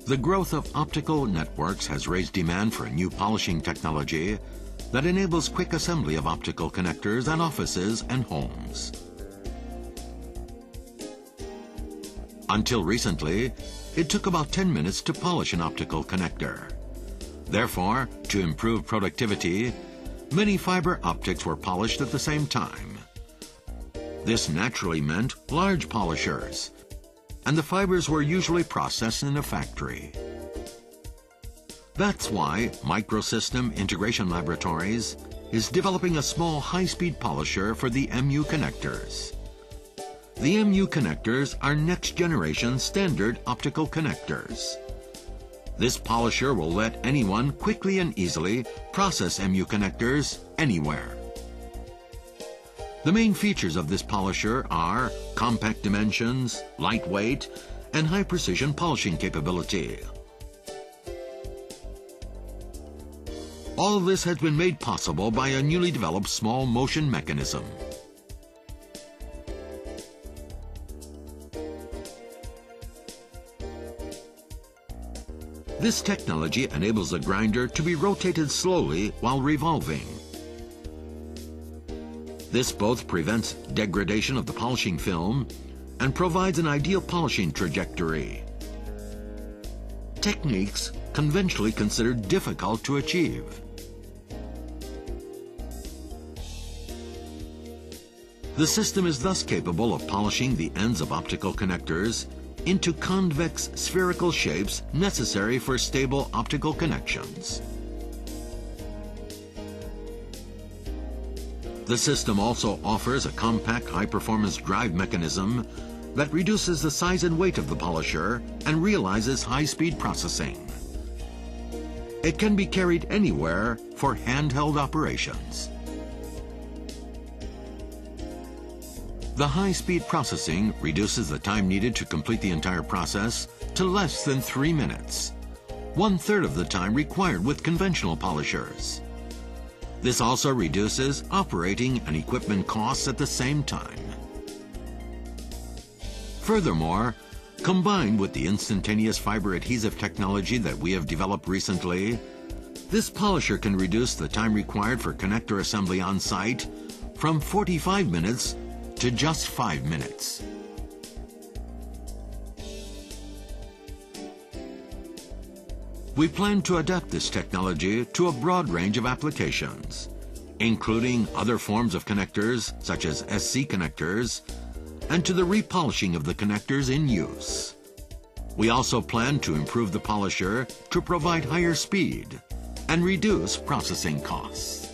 The growth of optical networks has raised demand for a new polishing technology that enables quick assembly of optical connectors at offices and homes. Until recently, it took about 10 minutes to polish an optical connector. Therefore, to improve productivity, many fiber optics were polished at the same time. This naturally meant large polishers, and the fibers were usually processed in a factory. That's why Microsystem Integration Laboratories is developing a small high-speed polisher for the MU connectors. The MU connectors are next-generation standard optical connectors. This polisher will let anyone quickly and easily process MU connectors anywhere. The main features of this polisher are compact dimensions, lightweight, and high-precision polishing capability. All this has been made possible by a newly developed small motion mechanism. This technology enables the grinder to be rotated slowly while revolving. This both prevents degradation of the polishing film and provides an ideal polishing trajectory. Techniques conventionally considered difficult to achieve. The system is thus capable of polishing the ends of optical connectors into convex spherical shapes necessary for stable optical connections. The system also offers a compact high-performance drive mechanism that reduces the size and weight of the polisher and realizes high-speed processing. It can be carried anywhere for handheld operations. The high-speed processing reduces the time needed to complete the entire process to less than 3 minutes, 1/3 of the time required with conventional polishers. This also reduces operating and equipment costs at the same time. Furthermore, combined with the instantaneous fiber adhesive technology that we have developed recently, this polisher can reduce the time required for connector assembly on site from 45 minutes to just 5 minutes. We plan to adapt this technology to a broad range of applications, including other forms of connectors such as SC connectors, and to the repolishing of the connectors in use. We also plan to improve the polisher to provide higher speed and reduce processing costs.